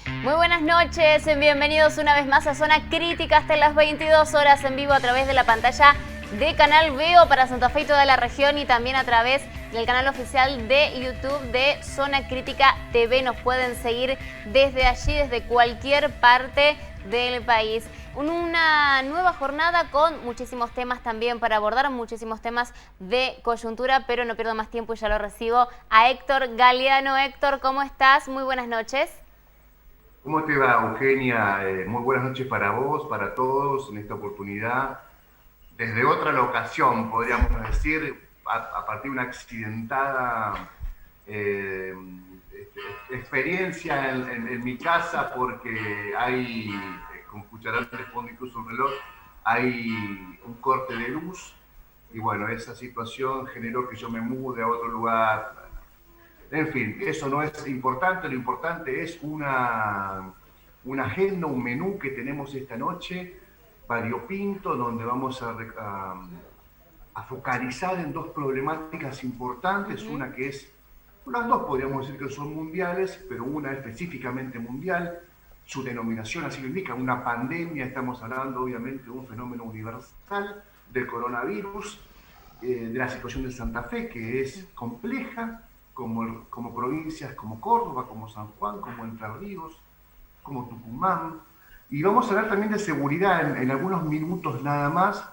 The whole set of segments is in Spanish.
Muy buenas noches, bienvenidos una vez más a Zona Crítica hasta las 22 horas en vivo a través de la pantalla de Canal Veo para Santa Fe y toda la región y también a través del canal oficial de YouTube de Zona Crítica TV. Nos pueden seguir desde allí, desde cualquier parte del país. Una nueva jornada con muchísimos temas también para abordar, muchísimos temas de coyuntura, pero no pierdo más tiempo y ya lo recibo a Héctor Galeano. Héctor, ¿cómo estás? Muy buenas noches. ¿Cómo te va, Eugenia? Muy buenas noches para vos, para todos en esta oportunidad. Desde otra locación, podríamos decir, a partir de una accidentada eh, experiencia en mi casa, porque hay, como escucharán, responde incluso un reloj, hay un corte de luz, y bueno, esa situación generó que yo me mude a otro lugar. En fin, eso no es importante, lo importante es una agenda, un menú que tenemos esta noche, variopinto, donde vamos a focalizar en dos problemáticas importantes, una que es, las dos podríamos decir que son mundiales, pero una específicamente mundial, su denominación así lo indica, una pandemia, estamos hablando obviamente de un fenómeno universal, del coronavirus, de la situación de Santa Fe, que es compleja, como provincias como Córdoba, como San Juan, como Entre Ríos, como Tucumán. Y vamos a hablar también de seguridad en algunos minutos nada más,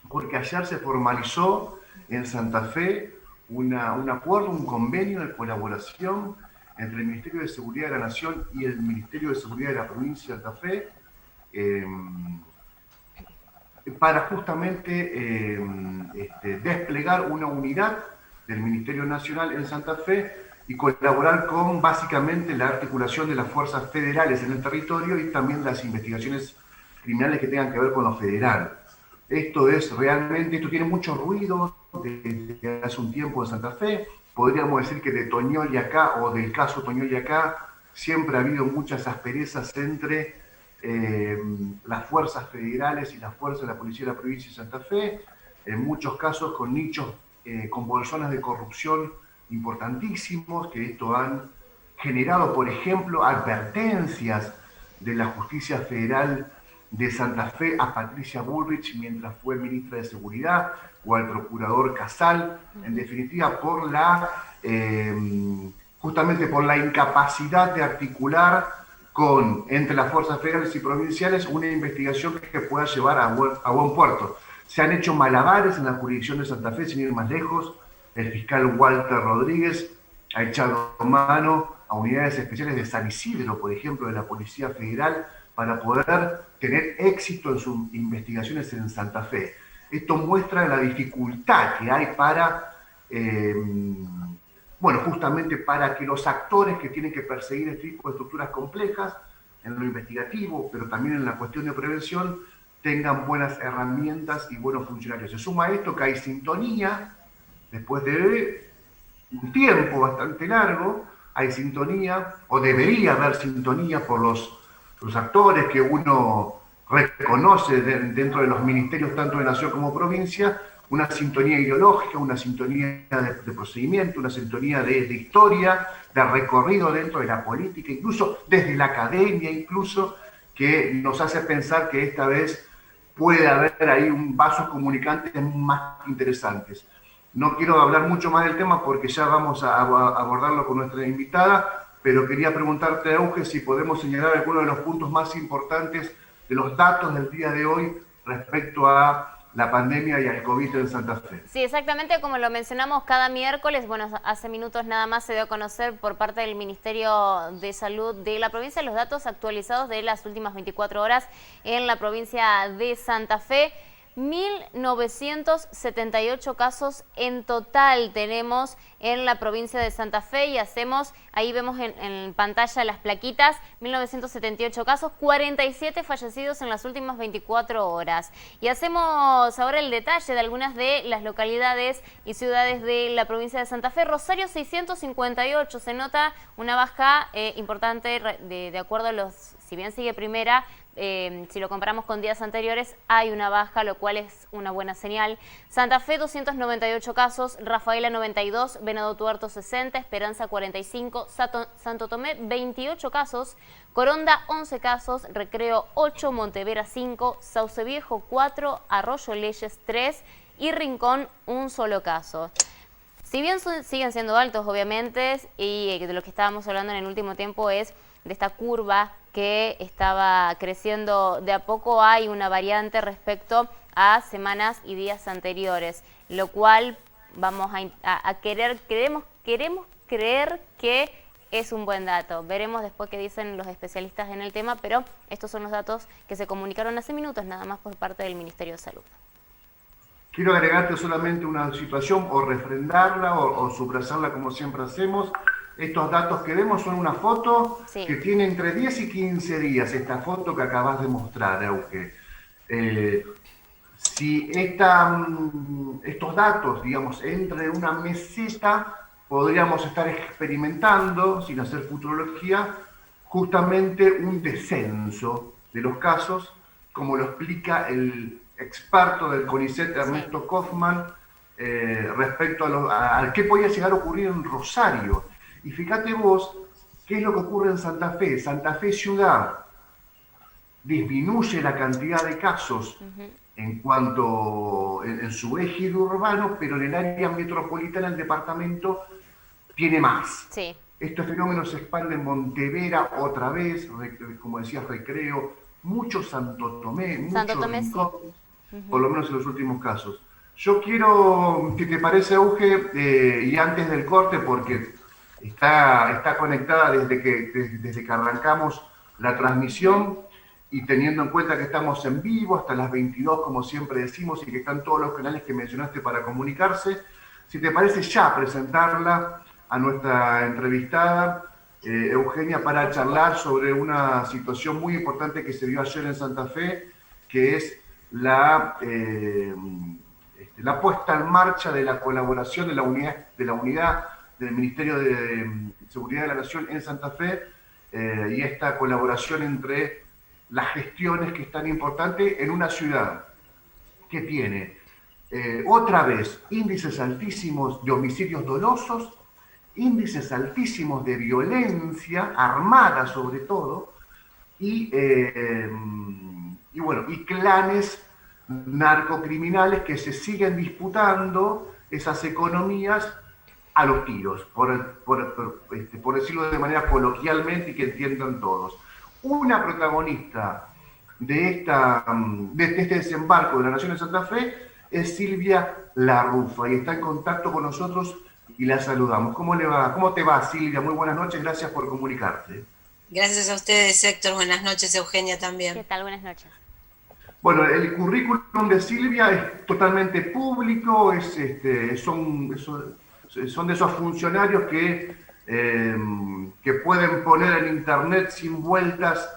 porque ayer se formalizó en Santa Fe un acuerdo, un convenio de colaboración entre el Ministerio de Seguridad de la Nación y el Ministerio de Seguridad de la provincia de Santa Fe, para justamente desplegar una unidad del Ministerio Nacional en Santa Fe y colaborar con básicamente la articulación de las fuerzas federales en el territorio y también las investigaciones criminales que tengan que ver con lo federal. Esto tiene mucho ruido desde hace un tiempo en Santa Fe. Podríamos decir que de Toñol y acá, o del caso Toñol y acá, siempre ha habido muchas asperezas entre las fuerzas federales y las fuerzas de la policía de la provincia de Santa Fe, en muchos casos con nichos, con bolsonas de corrupción importantísimos, que esto han generado, por ejemplo, advertencias de la justicia federal de Santa Fe a Patricia Bullrich mientras fue ministra de Seguridad, o al procurador Casal, en definitiva justamente por la incapacidad de articular entre las fuerzas federales y provinciales una investigación que pueda llevar a buen puerto. Se han hecho malabares en la jurisdicción de Santa Fe, sin ir más lejos. El fiscal Walter Rodríguez ha echado mano a unidades especiales de San Isidro, por ejemplo, de la Policía Federal, para poder tener éxito en sus investigaciones en Santa Fe. Esto muestra la dificultad que hay para, justamente para que los actores que tienen que perseguir este tipo de estructuras complejas, en lo investigativo, pero también en la cuestión de prevención, tengan buenas herramientas y buenos funcionarios. Se suma a esto que hay sintonía, después de un tiempo bastante largo, hay sintonía, o debería haber sintonía por los actores que uno reconoce dentro de los ministerios tanto de nación como provincia, una sintonía ideológica, una sintonía de procedimiento, una sintonía de historia, de recorrido dentro de la política, incluso desde la academia, incluso, que nos hace pensar que esta vez puede haber ahí vasos comunicantes más interesantes. No quiero hablar mucho más del tema porque ya vamos a abordarlo con nuestra invitada, pero quería preguntarte, Euge, si podemos señalar algunos de los puntos más importantes de los datos del día de hoy respecto a la pandemia y al COVID en Santa Fe. Sí, exactamente como lo mencionamos cada miércoles. Bueno, hace minutos nada más se dio a conocer por parte del Ministerio de Salud de la provincia los datos actualizados de las últimas 24 horas en la provincia de Santa Fe. 1.978 casos en total tenemos en la provincia de Santa Fe y ahí vemos en pantalla las plaquitas, 1.978 casos, 47 fallecidos en las últimas 24 horas. Y hacemos ahora el detalle de algunas de las localidades y ciudades de la provincia de Santa Fe. Rosario 658, se nota una baja importante de acuerdo a los Si bien sigue primera, si lo comparamos con días anteriores, hay una baja, lo cual es una buena señal. Santa Fe, 298 casos, Rafaela, 92, Venado Tuerto, 60, Esperanza, 45, Santo Tomé, 28 casos, Coronda, 11 casos, Recreo, 8, Montevera, 5, Sauce Viejo, 4, Arroyo Leyes, 3 y Rincón, un solo caso. Si bien siguen siendo altos, obviamente, y de lo que estábamos hablando en el último tiempo es de esta curva que estaba creciendo de a poco, hay una variante respecto a semanas y días anteriores, lo cual vamos queremos creer que es un buen dato. Veremos después qué dicen los especialistas en el tema, pero estos son los datos que se comunicaron hace minutos nada más por parte del Ministerio de Salud. Quiero agregarte solamente una situación o refrendarla o subrayarla como siempre hacemos. Estos datos que vemos son una foto que tiene entre 10 y 15 días, esta foto que acabas de mostrar, Euge. Si estos datos, digamos, entre una meseta, podríamos estar experimentando, sin hacer futurología, justamente un descenso de los casos, como lo explica el experto del CONICET, Ernesto Kaufmann, respecto a qué podía llegar a ocurrir en Rosario. Y fíjate vos, ¿qué es lo que ocurre en Santa Fe? Santa Fe ciudad disminuye la cantidad de casos en cuanto en su eje urbano, pero en el área metropolitana el departamento tiene más. Sí. Este fenómeno se expande en Montevera otra vez, como decías, Recreo, mucho Santo Tomé, mucho Rincón, por lo menos en los últimos casos. Yo quiero, ¿qué te parece, Euge? Y antes del corte, porque está conectada desde que arrancamos la transmisión y teniendo en cuenta que estamos en vivo hasta las 22, como siempre decimos, y que están todos los canales que mencionaste para comunicarse, si te parece ya presentarla a nuestra entrevistada, Eugenia, para charlar sobre una situación muy importante que se dio ayer en Santa Fe, que es la puesta en marcha de la colaboración de la unidad del Ministerio de Seguridad de la Nación en Santa Fe, y esta colaboración entre las gestiones que es tan importante en una ciudad que tiene otra vez índices altísimos de homicidios dolosos, índices altísimos de violencia armada sobre todo, y clanes narcocriminales que se siguen disputando esas economías a los tiros, por decirlo de manera coloquialmente y que entiendan todos. Una protagonista de este desembarco de la Nación de Santa Fe es Silvia Larrufa y está en contacto con nosotros y la saludamos. ¿Cómo le va? ¿Cómo te va, Silvia? Muy buenas noches, gracias por comunicarte. Gracias a ustedes, Héctor. Buenas noches, Eugenia, también. ¿Qué tal? Buenas noches. Bueno, el currículum de Silvia es totalmente público, son de esos funcionarios que pueden poner en internet sin vueltas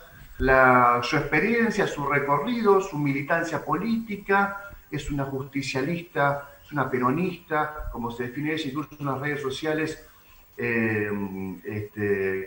su experiencia, su recorrido, su militancia política. Es una justicialista, es una peronista, como se define ella, incluso en las redes sociales,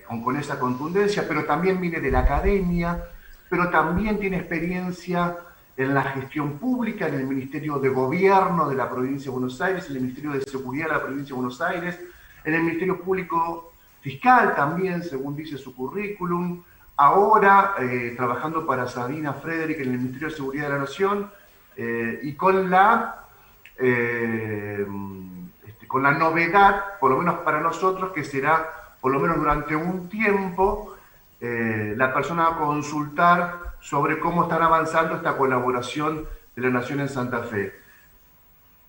con esa contundencia, pero también viene de la academia, pero también tiene experiencia en la gestión pública, en el Ministerio de Gobierno de la Provincia de Buenos Aires, en el Ministerio de Seguridad de la Provincia de Buenos Aires, en el Ministerio Público Fiscal también, según dice su currículum, ahora trabajando para Sabina Frederick en el Ministerio de Seguridad de la Nación, y con la novedad, por lo menos para nosotros, que será, por lo menos durante un tiempo, la persona a consultar sobre cómo están avanzando esta colaboración de la Nación en Santa Fe.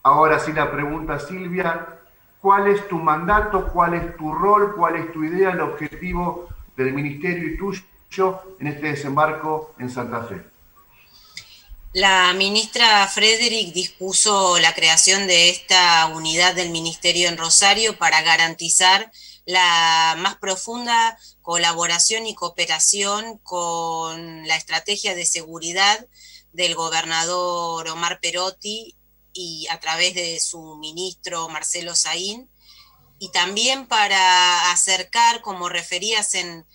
Ahora sí la pregunta, Silvia, ¿cuál es tu mandato, cuál es tu rol, cuál es tu idea, el objetivo del Ministerio y tuyo en este desembarco en Santa Fe? La ministra Frederick dispuso la creación de esta unidad del Ministerio en Rosario para garantizar la más profunda colaboración y cooperación con la estrategia de seguridad del gobernador Omar Perotti y a través de su ministro Marcelo Saín, y también para acercar, como referías en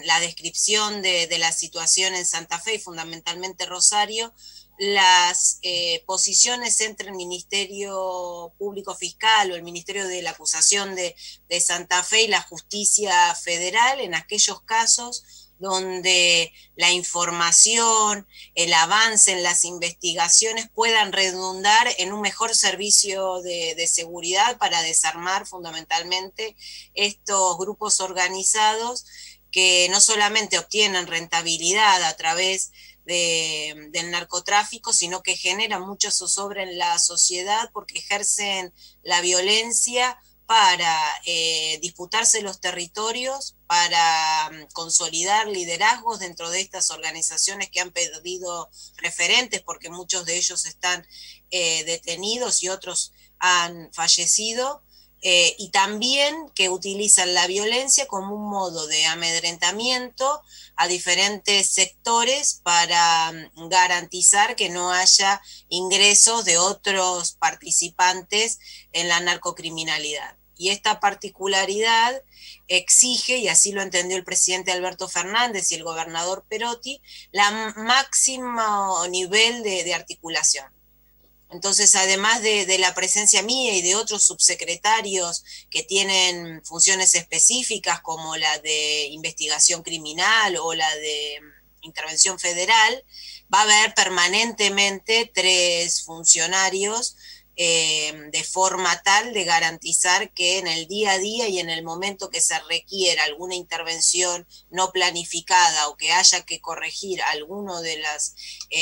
la descripción de la situación en Santa Fe y fundamentalmente Rosario, las posiciones entre el Ministerio Público Fiscal o el Ministerio de la Acusación de Santa Fe y la Justicia Federal en aquellos casos donde la información, el avance en las investigaciones puedan redundar en un mejor servicio de seguridad para desarmar fundamentalmente estos grupos organizados que no solamente obtienen rentabilidad a través del narcotráfico, sino que generan mucha zozobra en la sociedad porque ejercen la violencia para disputarse los territorios, para consolidar liderazgos dentro de estas organizaciones que han perdido referentes, porque muchos de ellos están detenidos y otros han fallecido, y también que utilizan la violencia como un modo de amedrentamiento a diferentes sectores para garantizar que no haya ingresos de otros participantes en la narcocriminalidad. Y esta particularidad exige, y así lo entendió el presidente Alberto Fernández y el gobernador Perotti, la máximo nivel de articulación. Entonces, además de la presencia mía y de otros subsecretarios que tienen funciones específicas como la de investigación criminal o la de intervención federal, va a haber permanentemente 3 funcionarios de forma tal de garantizar que en el día a día y en el momento que se requiera alguna intervención no planificada o que haya que corregir alguno de los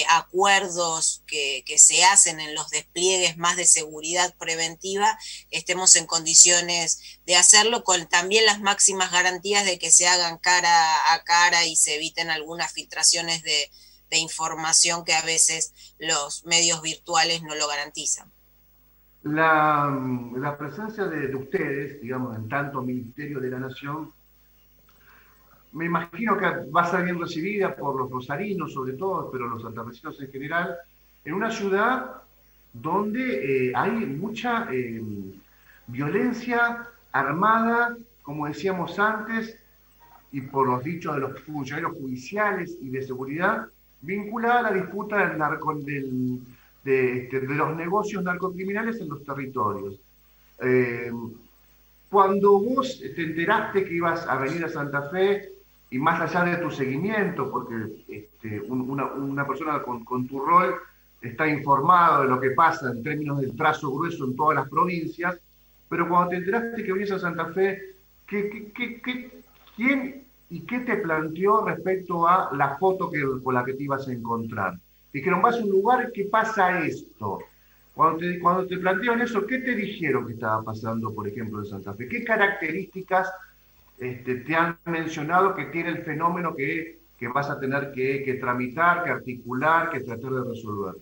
acuerdos que se hacen en los despliegues más de seguridad preventiva, estemos en condiciones de hacerlo con también las máximas garantías de que se hagan cara a cara y se eviten algunas filtraciones de información que a veces los medios virtuales no lo garantizan. La presencia de ustedes, digamos, en tanto Ministerio de la Nación, me imagino que va a ser bien recibida por los rosarinos sobre todo, pero los santafesinos en general, en una ciudad donde hay mucha violencia armada, como decíamos antes, y por los dichos de los funcionarios judiciales y de seguridad, vinculada a la disputa de los negocios narcocriminales en los territorios. Cuando vos te enteraste que ibas a venir a Santa Fe, y más allá de tu seguimiento, porque una persona con tu rol está informado de lo que pasa en términos del trazo grueso en todas las provincias, pero cuando te enteraste que venías a Santa Fe, ¿quién y qué te planteó respecto a la foto con la que te ibas a encontrar? Dijeron, vas a un lugar, ¿qué pasa esto? Cuando te plantearon eso, ¿qué te dijeron que estaba pasando, por ejemplo, en Santa Fe? ¿Qué características te han mencionado que tiene el fenómeno que vas a tener que tramitar, que articular, que tratar de resolver?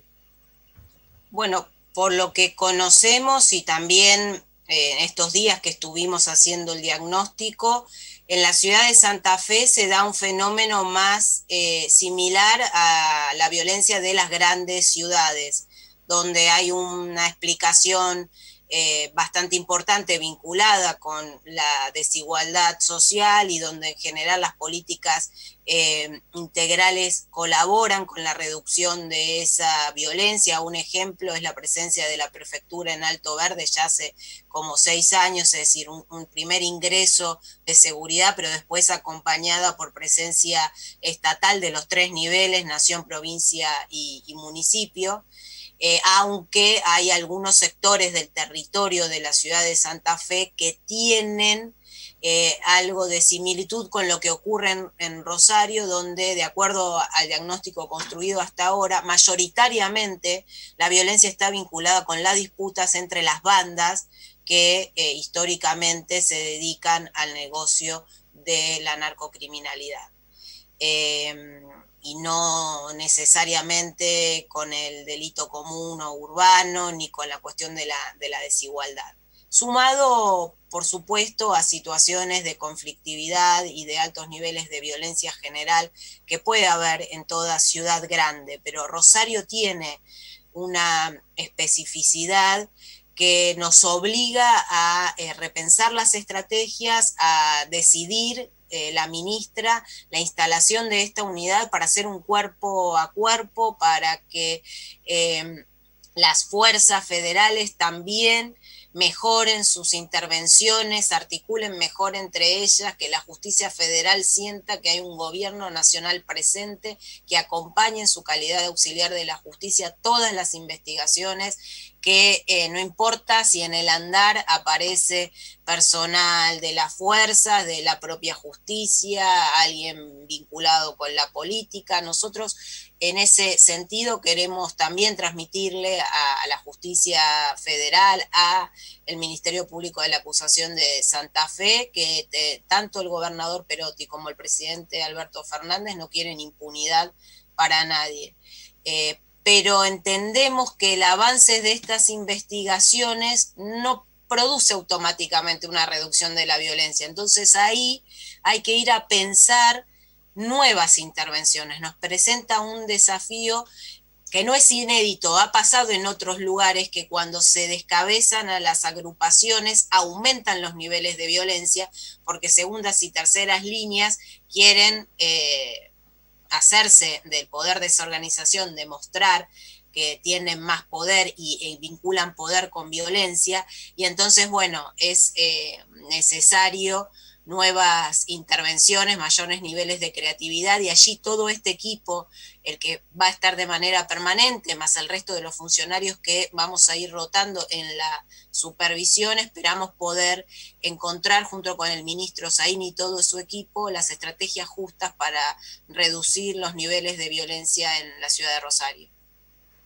Bueno, por lo que conocemos y también estos días que estuvimos haciendo el diagnóstico, en la ciudad de Santa Fe se da un fenómeno más similar a la violencia de las grandes ciudades, donde hay una explicación bastante importante vinculada con la desigualdad social y donde en general las políticas integrales colaboran con la reducción de esa violencia. Un ejemplo es la presencia de la prefectura en Alto Verde ya hace como 6 años, es decir, un primer ingreso de seguridad, pero después acompañada por presencia estatal de los 3 niveles, nación, provincia y municipio. Aunque hay algunos sectores del territorio de la ciudad de Santa Fe que tienen algo de similitud con lo que ocurre en Rosario, donde de acuerdo al diagnóstico construido hasta ahora, mayoritariamente la violencia está vinculada con las disputas entre las bandas que históricamente se dedican al negocio de la narcocriminalidad. Y no necesariamente con el delito común o urbano, ni con la cuestión de la desigualdad. Sumado, por supuesto, a situaciones de conflictividad y de altos niveles de violencia general que puede haber en toda ciudad grande, pero Rosario tiene una especificidad que nos obliga a repensar las estrategias, a decidir la ministra la instalación de esta unidad para hacer un cuerpo a cuerpo, para que las fuerzas federales también mejoren sus intervenciones, articulen mejor entre ellas, que la justicia federal sienta que hay un gobierno nacional presente, que acompañe en su calidad de auxiliar de la justicia todas las investigaciones, que no importa si en el andar aparece personal de las fuerzas, de la propia justicia, alguien vinculado con la política. Nosotros en ese sentido queremos también transmitirle a la justicia federal, a el Ministerio Público de la Acusación de Santa Fe, que tanto el gobernador Perotti como el presidente Alberto Fernández no quieren impunidad para nadie. Pero entendemos que el avance de estas investigaciones no produce automáticamente una reducción de la violencia. Entonces ahí hay que ir a pensar nuevas intervenciones. Nos presenta un desafío que no es inédito, ha pasado en otros lugares que cuando se descabezan a las agrupaciones aumentan los niveles de violencia porque segundas y terceras líneas quieren hacerse del poder de esa organización, demostrar que tienen más poder y vinculan poder con violencia, y entonces, bueno, es necesario nuevas intervenciones, mayores niveles de creatividad, y allí todo este equipo, el que va a estar de manera permanente, más el resto de los funcionarios que vamos a ir rotando en la supervisión, esperamos poder encontrar junto con el ministro Zain y todo su equipo las estrategias justas para reducir los niveles de violencia en la ciudad de Rosario.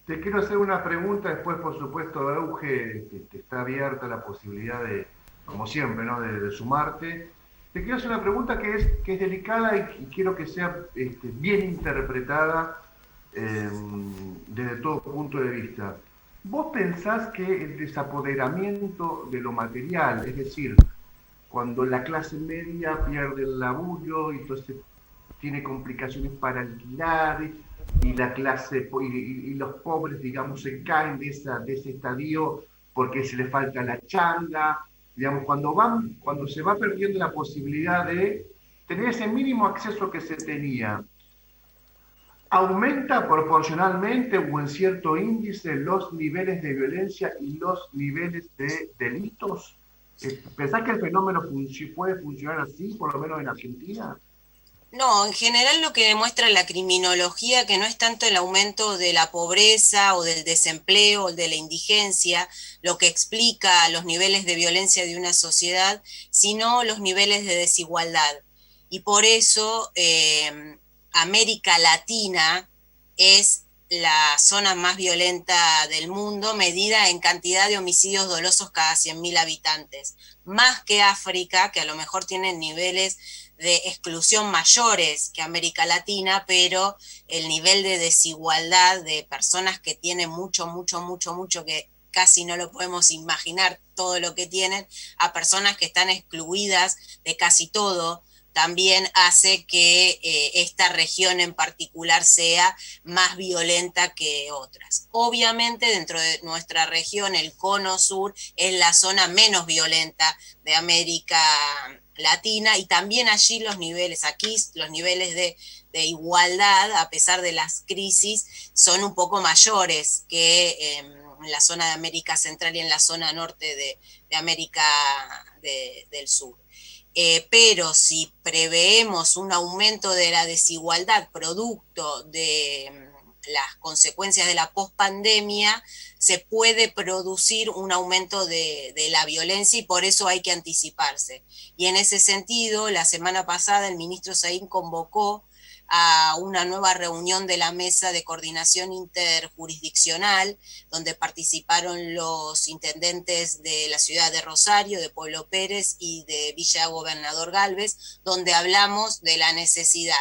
Te quiero hacer una pregunta, después por supuesto Euge, que está abierta la posibilidad de, como siempre, ¿no? de sumarte. Te quiero hacer una pregunta que es delicada y quiero que sea bien interpretada desde todo punto de vista. ¿Vos pensás que el desapoderamiento de lo material, es decir, cuando la clase media pierde el laburo y entonces tiene complicaciones para alquilar y la clase y los pobres, digamos, se caen de ese estadio porque se les falta la changa, digamos, cuando se va perdiendo la posibilidad de tener ese mínimo acceso que se tenía, ¿aumenta proporcionalmente o en cierto índice los niveles de violencia y los niveles de delitos? ¿Pensás que el fenómeno puede funcionar así, por lo menos en Argentina? No, en general lo que demuestra la criminología, que no es tanto el aumento de la pobreza o del desempleo o de la indigencia lo que explica los niveles de violencia de una sociedad, sino los niveles de desigualdad. Y por eso América Latina es la zona más violenta del mundo, medida en cantidad de homicidios dolosos cada 100.000 habitantes, más que África, que a lo mejor tienen niveles de exclusión mayores que América Latina, pero el nivel de desigualdad de personas que tienen mucho, que casi no lo podemos imaginar todo lo que tienen, a personas que están excluidas de casi todo, también hace que esta región en particular sea más violenta que otras. Obviamente dentro de nuestra región, el cono sur es la zona menos violenta de América Latina, y también allí los niveles de igualdad, a pesar de las crisis, son un poco mayores que en la zona de América Central y en la zona norte de América del Sur. Pero si preveemos un aumento de la desigualdad producto de las consecuencias de la pospandemia, se puede producir un aumento de la violencia, y por eso hay que anticiparse. Y en ese sentido, la semana pasada el ministro Zain convocó a una nueva reunión de la Mesa de Coordinación Interjurisdiccional, donde participaron los intendentes de la ciudad de Rosario, de Pueblo Pérez y de Villa Gobernador Galvez, donde hablamos de la necesidad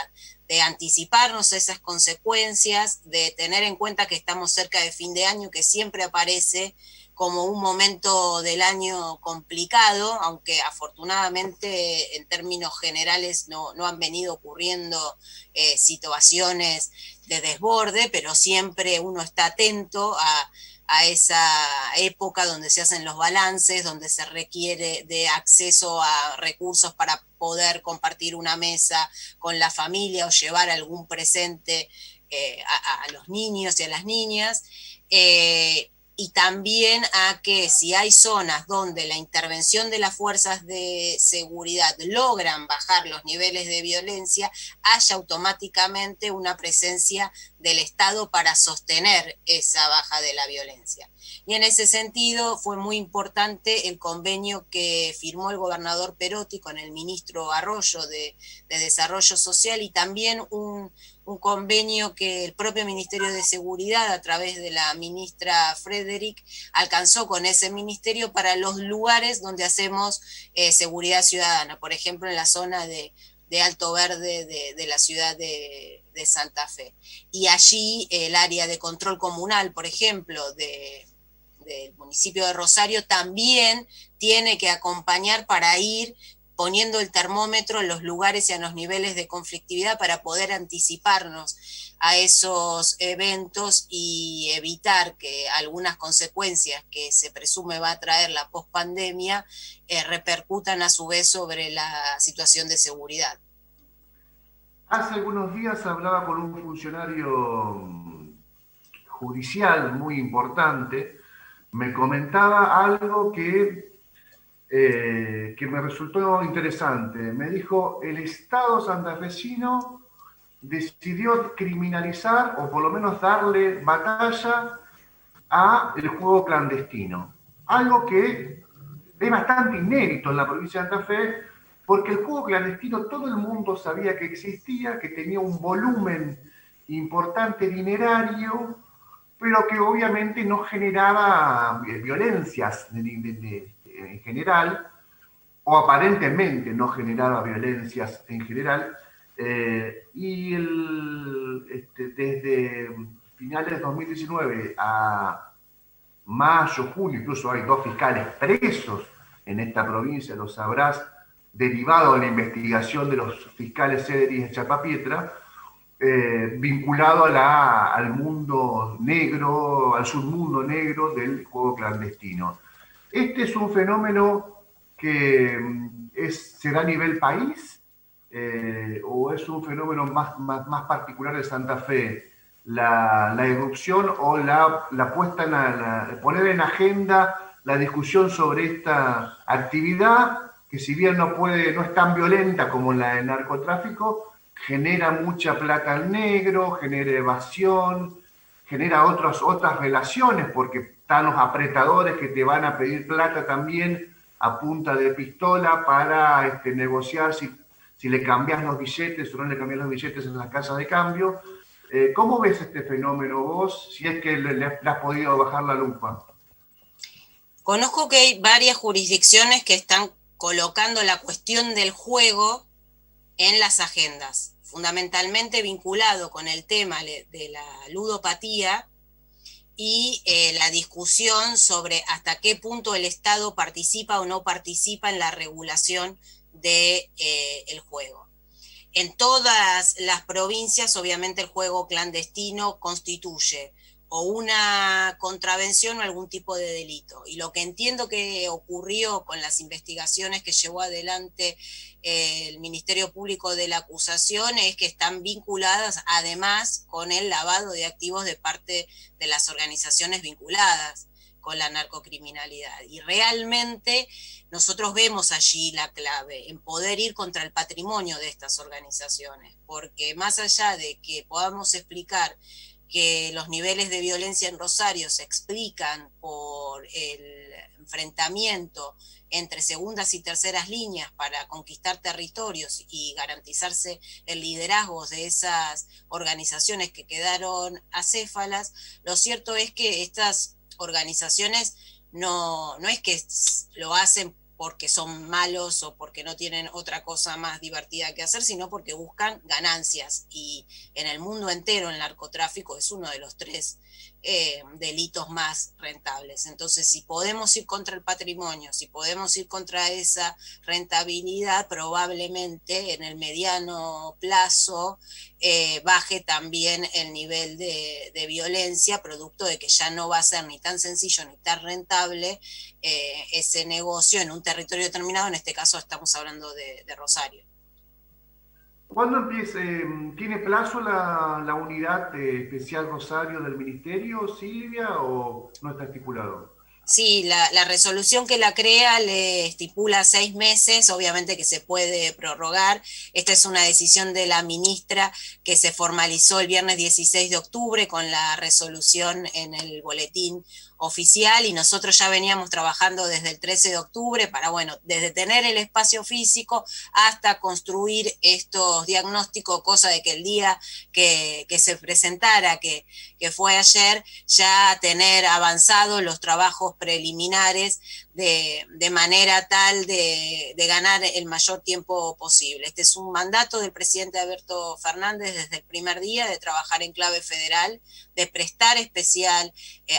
de anticiparnos a esas consecuencias, de tener en cuenta que estamos cerca de fin de año, que siempre aparece como un momento del año complicado, aunque afortunadamente en términos generales no han venido ocurriendo situaciones de desborde, pero siempre uno está atento a a esa época donde se hacen los balances, donde se requiere de acceso a recursos para poder compartir una mesa con la familia o llevar algún presente a los niños y a las niñas. Y también a que si hay zonas donde la intervención de las fuerzas de seguridad logran bajar los niveles de violencia, haya automáticamente una presencia del Estado para sostener esa baja de la violencia. Y en ese sentido fue muy importante el convenio que firmó el gobernador Perotti con el ministro Arroyo de Desarrollo Social, y también un convenio que el propio Ministerio de Seguridad, a través de la ministra Frederick, alcanzó con ese ministerio para los lugares donde hacemos seguridad ciudadana, por ejemplo en la zona de Alto Verde de la ciudad de Santa Fe. Y allí el área de control comunal, por ejemplo, del municipio de Rosario, también tiene que acompañar para ir poniendo el termómetro en los lugares y en los niveles de conflictividad para poder anticiparnos a esos eventos y evitar que algunas consecuencias que se presume va a traer la pospandemia repercutan a su vez sobre la situación de seguridad. Hace algunos días hablaba con un funcionario judicial muy importante, me comentaba algo que me resultó interesante. Me dijo, el Estado santafesino decidió criminalizar, o por lo menos darle batalla a el juego clandestino. Algo que es bastante inédito en la provincia de Santa Fe, porque el juego clandestino todo el mundo sabía que existía, que tenía un volumen importante dinerario, pero que obviamente no generaba violencias en general, o aparentemente no generaba violencias en general, desde finales de 2019 a mayo, junio, incluso hay 2 fiscales presos en esta provincia, lo sabrás, derivado de la investigación de los fiscales Cederis y Chapapietra, vinculado al mundo negro, al submundo negro del juego clandestino. Este es un fenómeno que se da a nivel país, o es un fenómeno más particular de Santa Fe, la irrupción o la puesta poner en agenda la discusión sobre esta actividad que, si bien no es tan violenta como la del narcotráfico, genera mucha plata al negro, genera evasión, genera otras relaciones, porque están los apretadores que te van a pedir plata también a punta de pistola para negociar si le cambias los billetes o no le cambias los billetes en la casa de cambio. ¿Cómo ves este fenómeno vos, si es que le has podido bajar la lupa? Conozco que hay varias jurisdicciones que están colocando la cuestión del juego en las agendas, fundamentalmente vinculado con el tema de la ludopatía y la discusión sobre hasta qué punto el Estado participa o no participa en la regulación del juego. En todas las provincias, obviamente, el juego clandestino constituye o una contravención o algún tipo de delito. Y lo que entiendo que ocurrió con las investigaciones que llevó adelante el Ministerio Público de la Acusación es que están vinculadas además con el lavado de activos de parte de las organizaciones vinculadas con la narcocriminalidad. Y realmente nosotros vemos allí la clave en poder ir contra el patrimonio de estas organizaciones, porque más allá de que podamos explicar que los niveles de violencia en Rosario se explican por el enfrentamiento entre segundas y terceras líneas para conquistar territorios y garantizarse el liderazgo de esas organizaciones que quedaron acéfalas, lo cierto es que estas organizaciones no es que lo hacen porque son malos o porque no tienen otra cosa más divertida que hacer, sino porque buscan ganancias. Y en el mundo entero el narcotráfico es uno de los 3 delitos más rentables. Entonces, si podemos ir contra el patrimonio, si podemos ir contra esa rentabilidad, probablemente en el mediano plazo baje también el nivel de violencia, producto de que ya no va a ser ni tan sencillo ni tan rentable ese negocio en un territorio determinado. En este caso estamos hablando de Rosario. ¿Cuándo empieza? ¿Tiene plazo la unidad especial Rosario del Ministerio, Silvia, o no está estipulado? Sí, la resolución que la crea le estipula 6 meses, obviamente que se puede prorrogar. Esta es una decisión de la ministra que se formalizó el viernes 16 de octubre con la resolución en el boletín oficial, y nosotros ya veníamos trabajando desde el 13 de octubre para, bueno, desde tener el espacio físico hasta construir estos diagnósticos, cosa de que el día que se presentara, que fue ayer, ya tener avanzado los trabajos preliminares de manera tal de ganar el mayor tiempo posible. Este es un mandato del presidente Alberto Fernández desde el primer día, de trabajar en clave federal, de prestar especial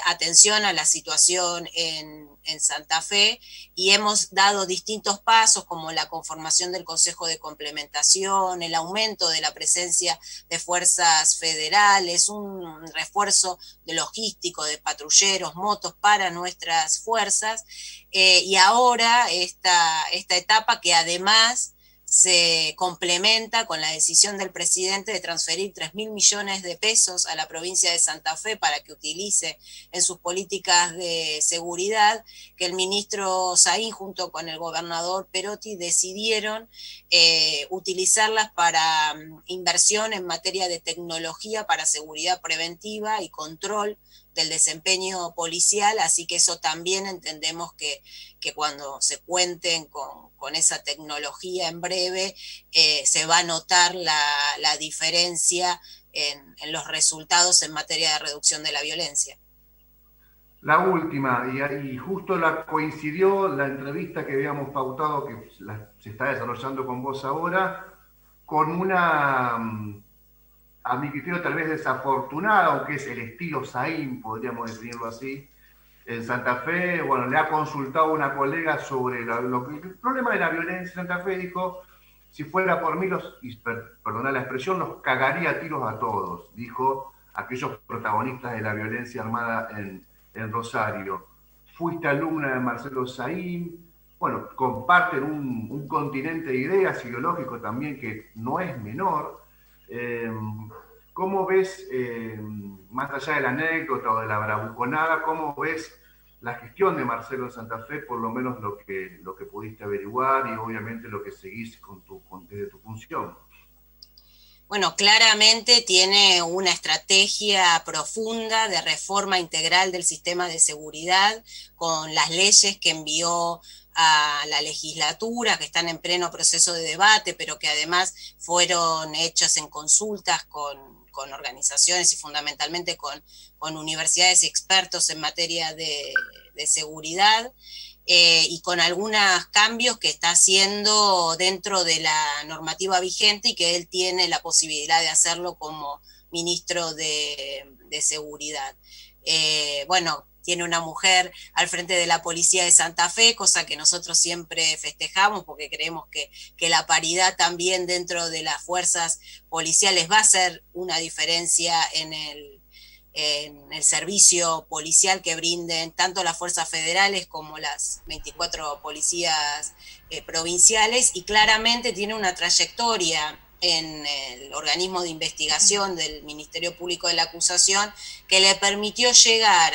atención a la situación en Santa Fe, y hemos dado distintos pasos como la conformación del Consejo de Complementación, el aumento de la presencia de fuerzas federales, un refuerzo de logístico, de patrulleros, motos para nuestras fuerzas, y ahora esta etapa que además se complementa con la decisión del presidente de transferir 3.000 millones de pesos a la provincia de Santa Fe para que utilice en sus políticas de seguridad, que el ministro Saín junto con el gobernador Perotti decidieron utilizarlas para inversión en materia de tecnología para seguridad preventiva y control del desempeño policial, así que eso también entendemos que cuando se cuenten con esa tecnología en breve, se va a notar la diferencia en los resultados en materia de reducción de la violencia. La última, y justo coincidió la entrevista que habíamos pautado, que se está desarrollando con vos ahora, con una, a mi criterio tal vez desafortunada, aunque es el estilo Saín, podríamos definirlo así, en Santa Fe. Bueno, le ha consultado una colega sobre el problema de la violencia en Santa Fe. Dijo, si fuera por mí, perdona la expresión, los cagaría a tiros a todos, dijo aquellos protagonistas de la violencia armada en Rosario. Fuiste alumna de Marcelo Saín, bueno, comparten un continente de ideas, ideológico también, que no es menor. ¿Cómo ves, más allá de la anécdota o de la bravuconada, cómo ves la gestión de Marcelo en Santa Fe, por lo menos lo que pudiste averiguar y obviamente lo que seguís desde tu función? Bueno, claramente tiene una estrategia profunda de reforma integral del sistema de seguridad, con las leyes que envió a la legislatura, que están en pleno proceso de debate, pero que además fueron hechas en consultas con organizaciones y fundamentalmente con universidades y expertos en materia de seguridad. Y con algunos cambios que está haciendo dentro de la normativa vigente y que él tiene la posibilidad de hacerlo como ministro de Seguridad. Bueno, tiene una mujer al frente de la policía de Santa Fe, cosa que nosotros siempre festejamos porque creemos que la paridad también dentro de las fuerzas policiales va a ser una diferencia en el servicio policial que brinden tanto las fuerzas federales como las 24 policías provinciales, y claramente tiene una trayectoria en el organismo de investigación del Ministerio Público de la Acusación que le permitió llegar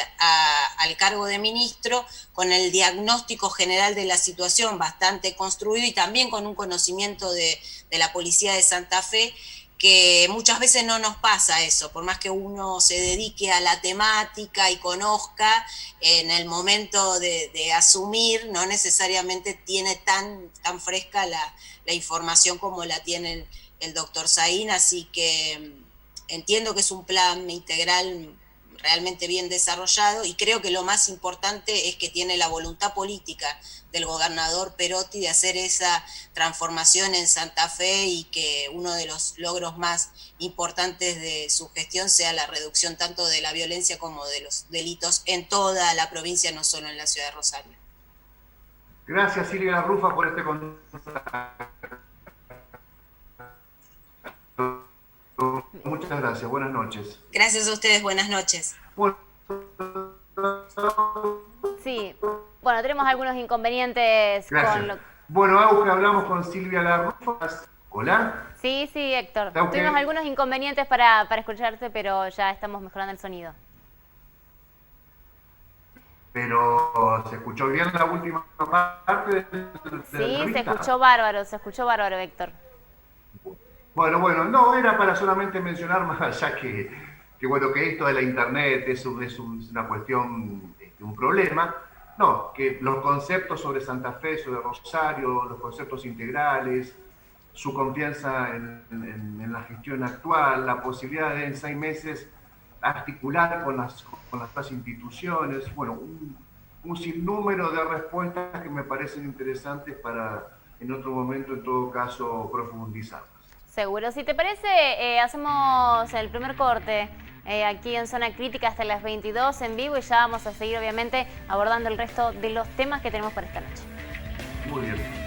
al cargo de ministro con el diagnóstico general de la situación bastante construido y también con un conocimiento de la policía de Santa Fe, que muchas veces no nos pasa eso, por más que uno se dedique a la temática y conozca, en el momento de asumir no necesariamente tiene tan fresca la información como la tiene el doctor Saín, así que entiendo que es un plan integral realmente bien desarrollado, y creo que lo más importante es que tiene la voluntad política del gobernador Perotti de hacer esa transformación en Santa Fe, y que uno de los logros más importantes de su gestión sea la reducción tanto de la violencia como de los delitos en toda la provincia, no solo en la ciudad de Rosario. Gracias, Silvia Rufa, por este contacto. Muchas gracias, buenas noches. Gracias a ustedes, buenas noches. Bueno, Sí, bueno, tenemos algunos inconvenientes gracias. con lo... Bueno, Auge, hablamos con Silvia Garrufa. Hola. Sí, Héctor. Auge. Tuvimos algunos inconvenientes para escucharte, pero ya estamos mejorando el sonido. Pero se escuchó bien la última parte Sí, se escuchó bárbaro, Héctor. Bueno, no, era para solamente mencionar más allá que bueno, que esto de la internet es una cuestión, un problema. No, que los conceptos sobre Santa Fe, sobre Rosario, los conceptos integrales, su confianza en la gestión actual, la posibilidad de en 6 meses articular con las instituciones, bueno, un sinnúmero de respuestas que me parecen interesantes para en otro momento, en todo caso, profundizar. Seguro. Si te parece, hacemos el primer corte aquí en Zona Crítica hasta las 22 en vivo, y ya vamos a seguir obviamente abordando el resto de los temas que tenemos para esta noche. Muy bien.